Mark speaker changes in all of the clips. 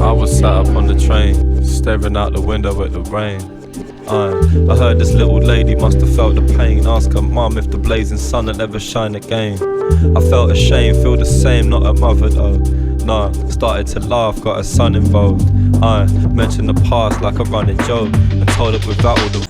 Speaker 1: I was sat up on the train, staring out the window at the rain. I heard this little lady must have felt the pain. Ask her mum if the blazing sun will ever shine again. I felt ashamed, feel the same, not a mother though. Nah, started to laugh, got her son involved. I mentioned the past like a running joke and told it without all the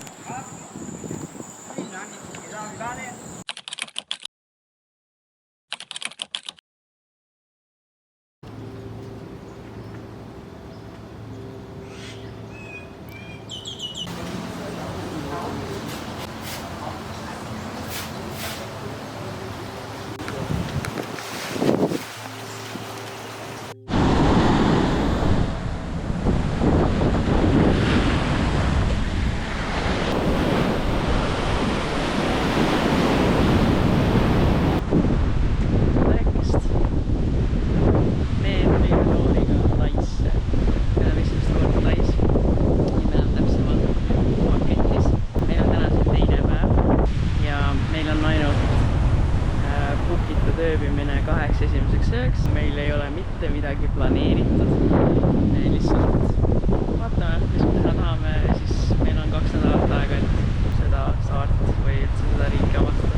Speaker 2: ööbimine 8 esimeseks ööks. Meil ei ole mitte midagi planeeritud. Me lihtsalt vaatame, mis me teha tahame ja siis meil on 2 nädalat aega, et seda saart või üldse seda riiki avastada.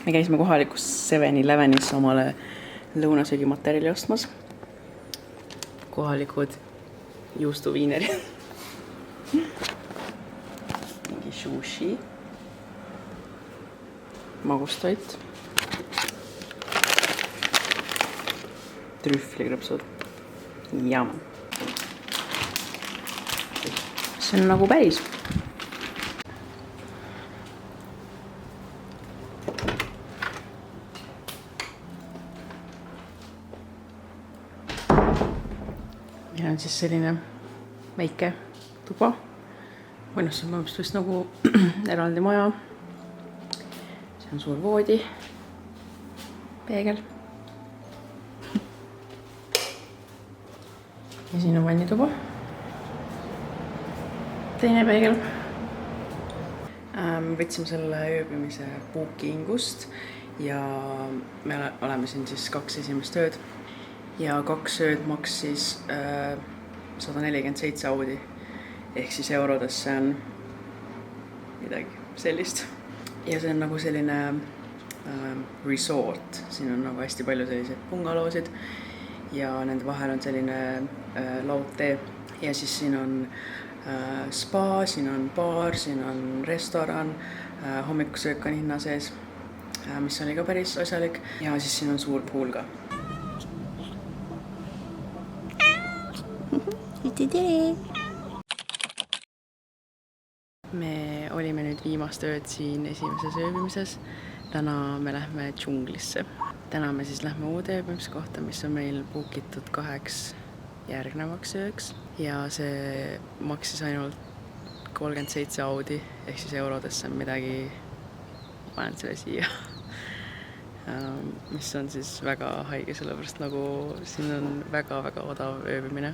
Speaker 2: Me käisime kohalikus 7-Elevenis omale lõunasöögimaterjali ostmas. Kohalikud juustuviinerid. Mingi sushi. Magustoit. Trühvlikrõpsud. Jam. See on nagu päris. Ja on siis selline väike tuba. Või see on vist nagu eraldi maja. See on suur voodi. Peegel. Ja siin on vannituba. Teine peegel. Me võtsime selle ööbimise bookingust ja me oleme siin siis 2 esimest ööd. Ja 2 ööd maksis 147 Audi. Ehk siis eurodes see on midagi sellist. Ja see on nagu selline resort. Siin on nagu hästi palju selliseid bungaloosid. Ja nende vahel on selline laudtee. Ja siis siin on spa, siin on baar, siin on restoran. Hommikusöök on hinna sees, mis oli ka päris asjalik. Ja siis siin on suur pool ka. Me olime nüüd viimast ööd siin esimeses ööbimises. Täna me lähme džunglisse. Täna me siis lähme uude ööbimise kohta, mis on meil bookitud 2 järgnevaks ööks. Ja see maksis ainult 37 Audi, ehk siis eurodesse on midagi, panen selle siia. Mis on siis väga haige, sellepärast nagu siin on väga-väga odav ööbimine.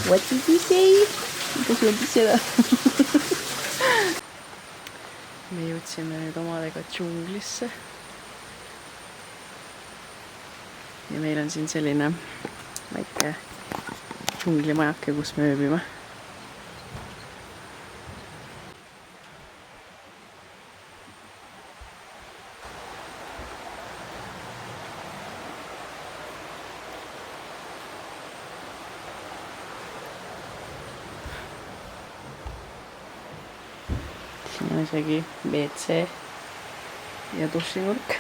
Speaker 2: What did you say? Kas öeldi seda? Me jõudsime nüüd omadega džunglisse. Ja meil on siin selline väike džunglimajake, kus me ööbime. siin on isegi WC ja dušinurk.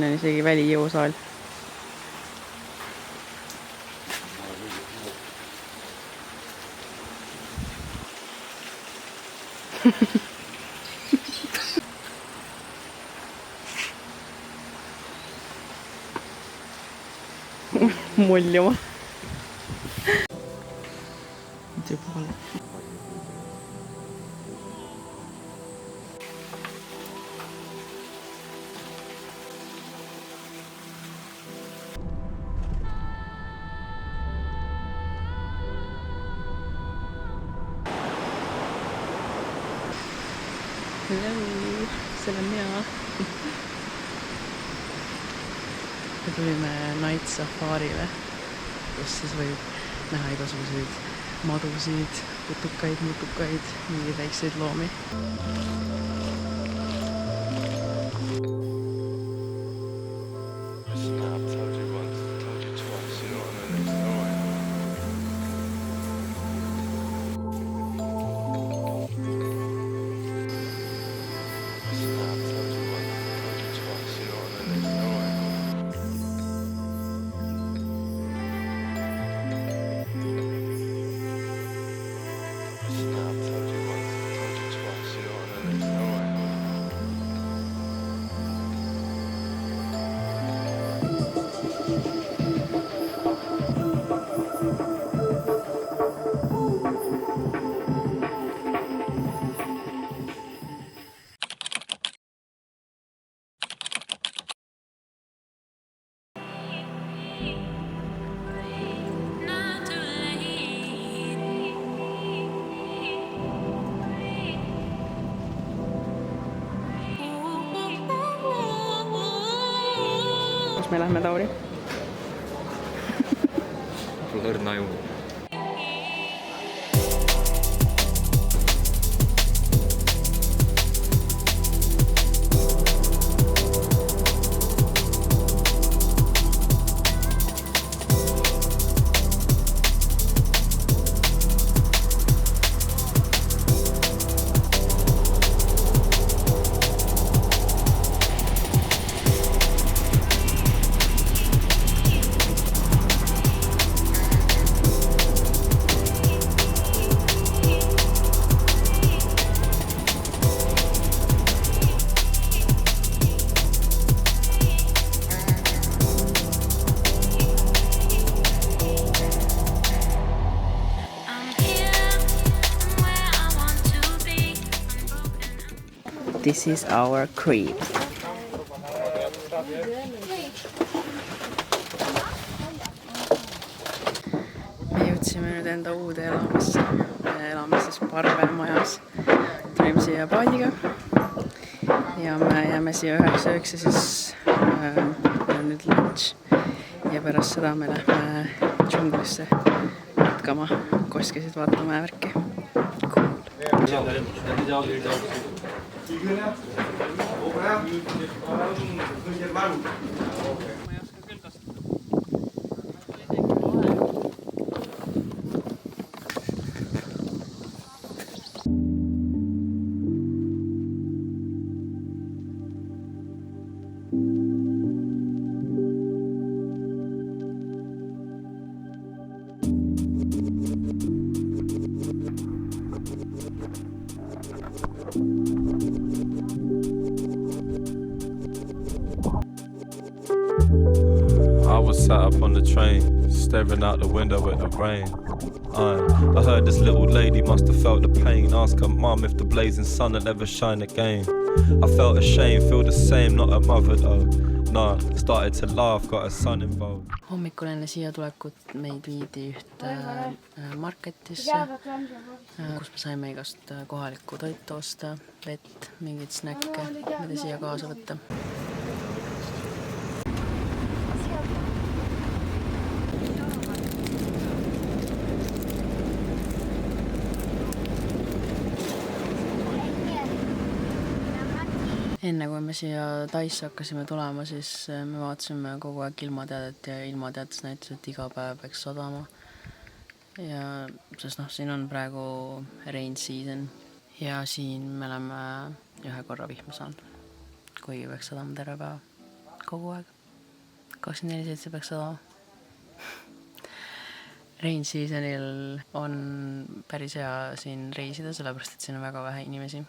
Speaker 2: On isegi välijõusaal. Muljuma. Seal on hea. Me tulime Night Safarile, kus siis võib näha igasuguseid madusid, putukaid, mutukaid, mingeid väikseid loomi. Me lähme, Tauri?
Speaker 1: Pole õrna ju.
Speaker 2: This is our crib. Me jõudsime nüüd enda uude elamisse. Me elame siis parvemajas. Tulime siia paadiga. Ja me jääme siia 9 ja siis on nüüd lunch. Ja pärast seda me lähme džunglisse matkama, koskesid vaatama ja värki. Cool.
Speaker 1: I was sat up on the train, staring out the window at the rain. I heard this little lady must have felt the pain. Ask her mum if the blazing sun will ever shine again. I felt ashamed, feel the same, not a mother though. Nah, started to laugh, got a son involved.
Speaker 2: Hommikul enne siia tulekut meid viidi ühte marketisse, kus me saime igast kohalikku toitu osta, vett, mingeid snäkke, mida siia kaasa võtta. Enne kui me siia Taisse hakkasime tulema, siis me vaatasime kogu aeg ilmateadet ja ilmateates näitas, et iga päev peaks sadama. Ja sest siin on praegu rain season ja siin me oleme ühe korra vihma saanud, kuigi peaks sadama terve päeva. Kogu aeg. 24/7 peaks sadama. Rain seasonil on päris hea siin reisida, sellepärast et siin on väga vähe inimesi.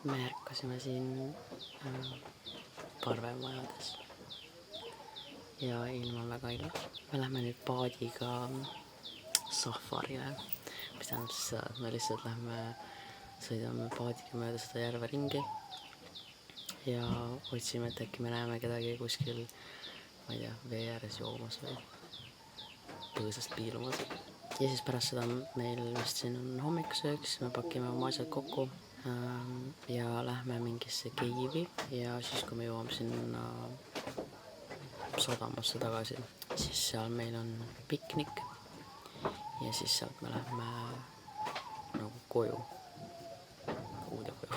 Speaker 2: Me ärkasime siin parvemajades ja ilm on väga ilus. Me lähme nüüd paadiga safarile, mis tähendab siis seda, et me lihtsalt sõidame paadiga mööda seda järve ringi ja otsime, et äkki me näeme kedagi kuskil, ma ei tea, vee ääres joomas või põõsast piilumas. Ja siis pärast seda meil vist siin on hommikusöök, siis me pakime oma asjad kokku ja lähme mingisse keivi ja siis kui me jõuame sinna sadamasse tagasi, siis seal meil on piknik ja siis sealt me lähme nagu koju, uude koju.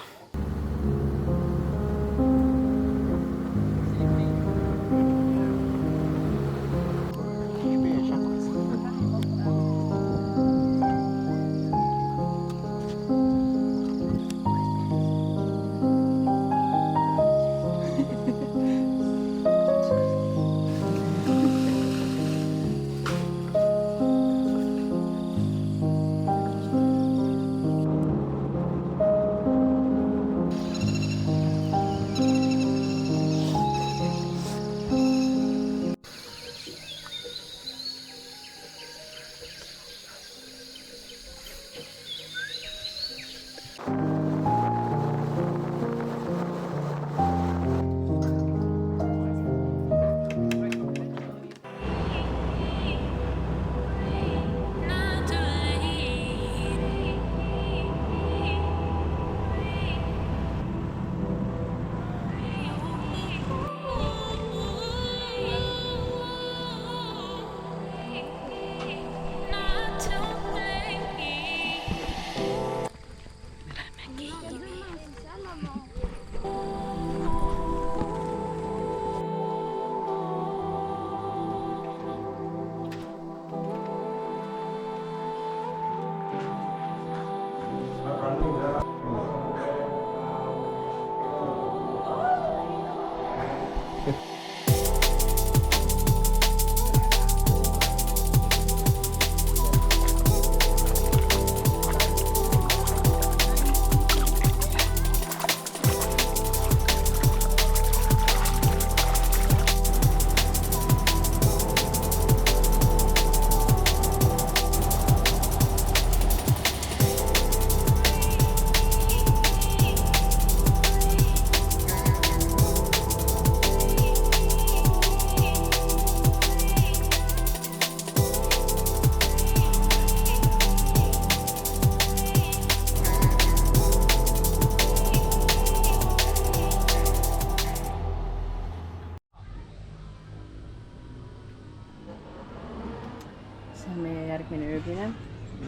Speaker 2: see on meie järgmine ööbine.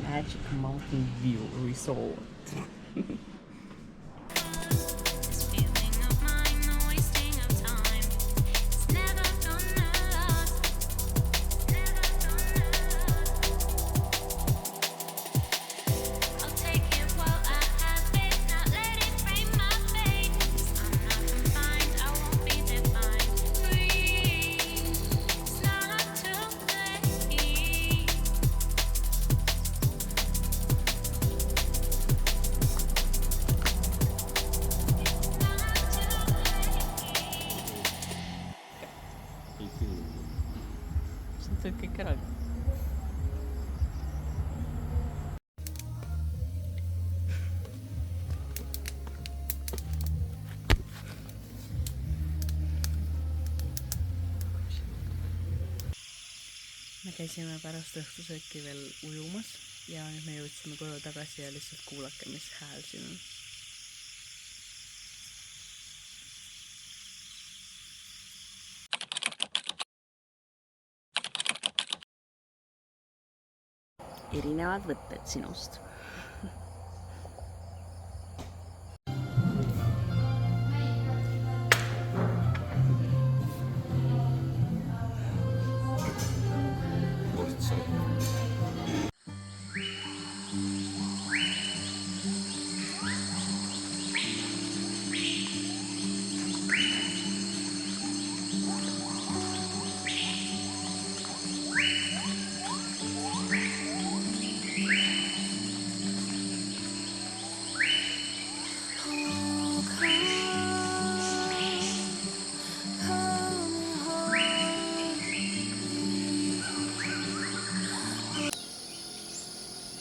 Speaker 2: Magic Mountain View Resort. Teed kõik ära. Me käisime pärast õhtusööki veel ujumas ja nüüd me jõudsime koju tagasi ja lihtsalt kuulake, mis hääl siin on. Erinevad võtted sinust.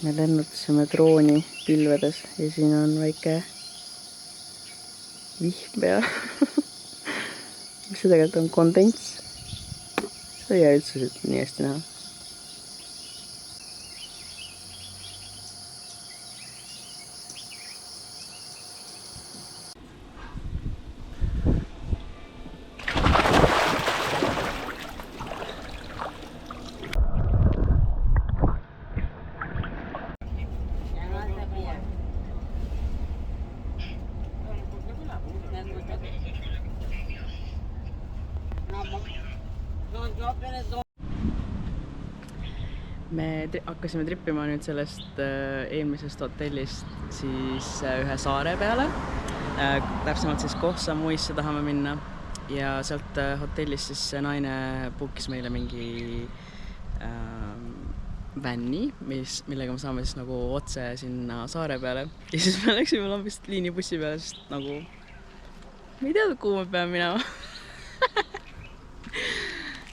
Speaker 2: Me lennutasime drooni pilvedes ja siin on väike vihm peal. Mis see tegelikult on? Kondents. See ei jää üldse nii hästi näha. Me hakkasime trippima nüüd sellest eelmisest hotellist siis ühe saare peale. Täpsemalt siis Koh Samuisse tahame minna ja sealt hotellist siis see naine bookis meile mingi vänni, millega me saame siis nagu otse sinna saare peale. Ja siis me läksime lambist liinibussi peale, sest nagu me ei teadnud, kuhu me peame minema.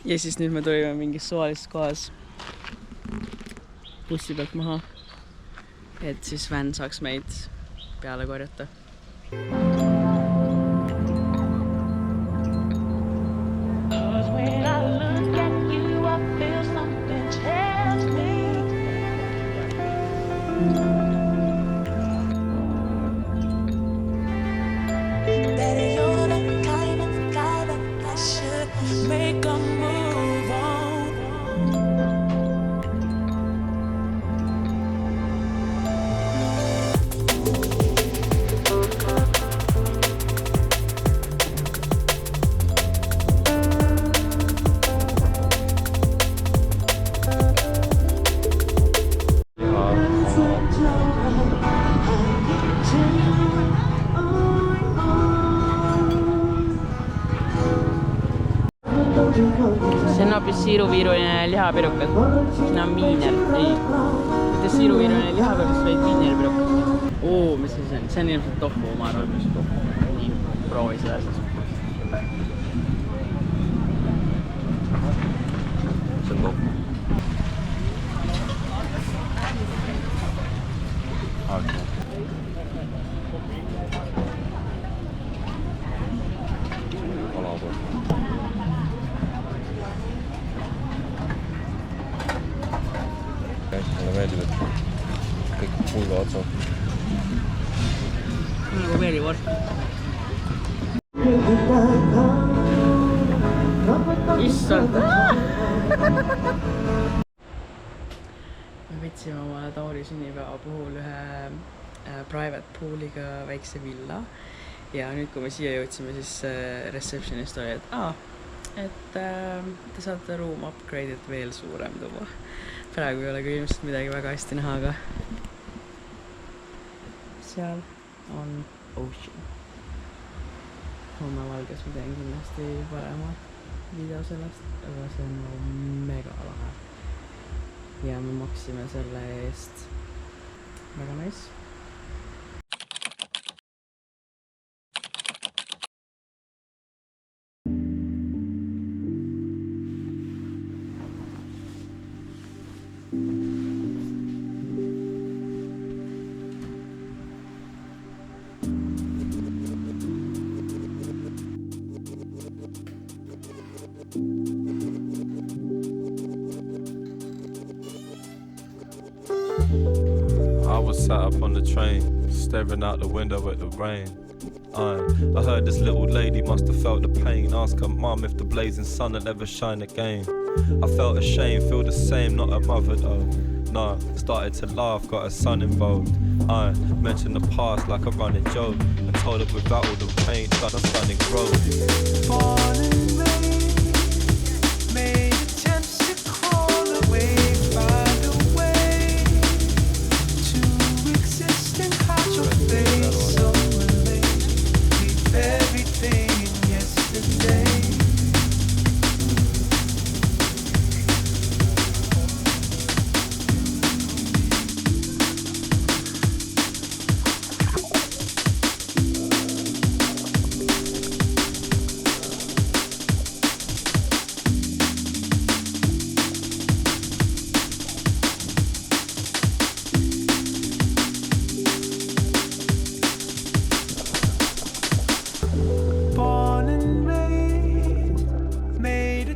Speaker 2: Ja siis nüüd me tulime mingis suvalises kohas bussi pealt maha, et siis vänn saaks meid peale korjata. See on hoopis siiruviiruline lihapirukas. Siin on viiner. Ei. Mitte siiruviiruline lihapirukas, vaid viinerpirukas. Oo, mis see on? See on ilmselt tofu, ma arvan. Nii, proovi seda siis.
Speaker 1: See on tofu. Okay. Mulle meeldib, et kõik pulga otsa.
Speaker 2: Nagu veelivorst. Issand! me võtsime oma Tauri sünnipäeva puhul ühe private pool'iga väikse villa ja nüüd, kui me siia jõudsime, siis receptionist oli, et te saate room upgrade'it veel suurem tuua. Praegu ei ole küll ilmselt midagi väga hästi näha, aga seal on ocean. Homme valges ma teen kindlasti parema video sellest, aga see on mega lahe. Ja me maksime selle eest väga nice.
Speaker 1: I was sat up on the train, staring out the window at the rain. I heard this little lady must have felt the pain. Ask her mum if the blazing sun will ever shine again. I felt ashamed, feel the same, not a mother though. Nah, started to laugh, got a son involved. I mentioned the past like a running joke and told her without all the pain, done a stunning growth.
Speaker 3: Born and raised, made attempts to crawl away, find a way to exist and hide your face. So late, leave everything in yesterday.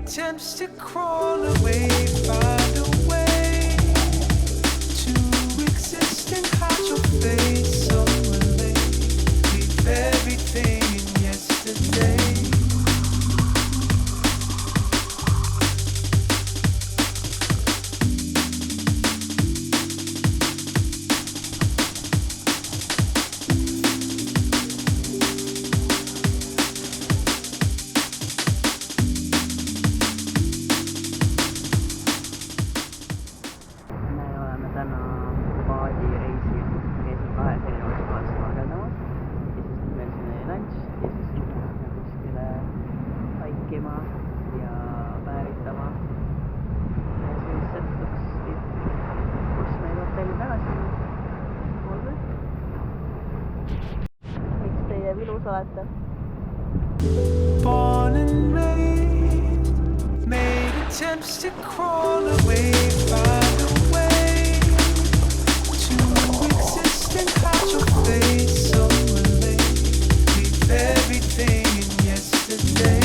Speaker 3: Attempts to crawl away, find a way to exist and hide your face. So late, leave everything in yesterday. Born and raised, made attempts to crawl away, find a way to exist and hide your face. So late, leave everything in yesterday.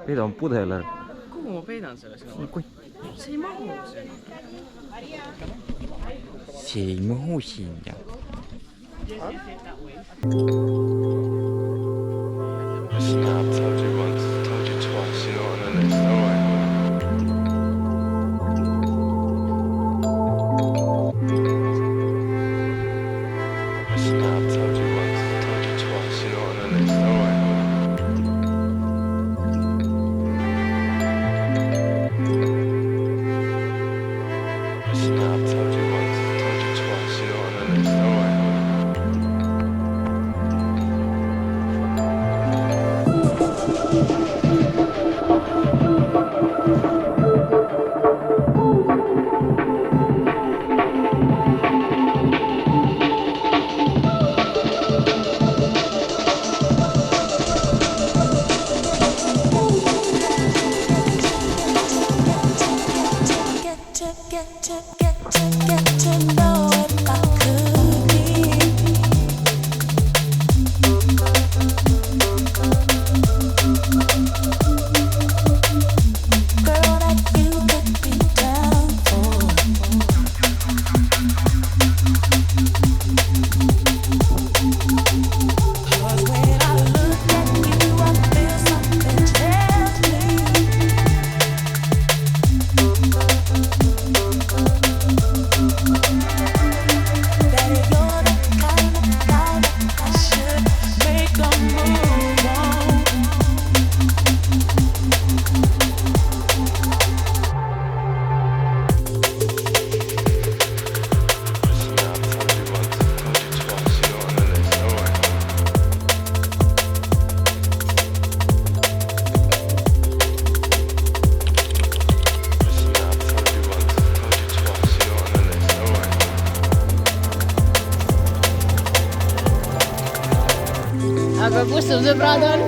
Speaker 4: Mida on pudele?
Speaker 2: Kuhu ma peidan selle sinu? See ei mahu sinna.
Speaker 4: See ei mahu sinna.
Speaker 5: Listen, I've told you once, told you twice, you're not on the list, alright? Listen, I've told you once, told you twice, you're not on the list, alright? Listen, I've told you once, told you twice, you're not on the list, alright?
Speaker 6: aga kus su sõbrad on?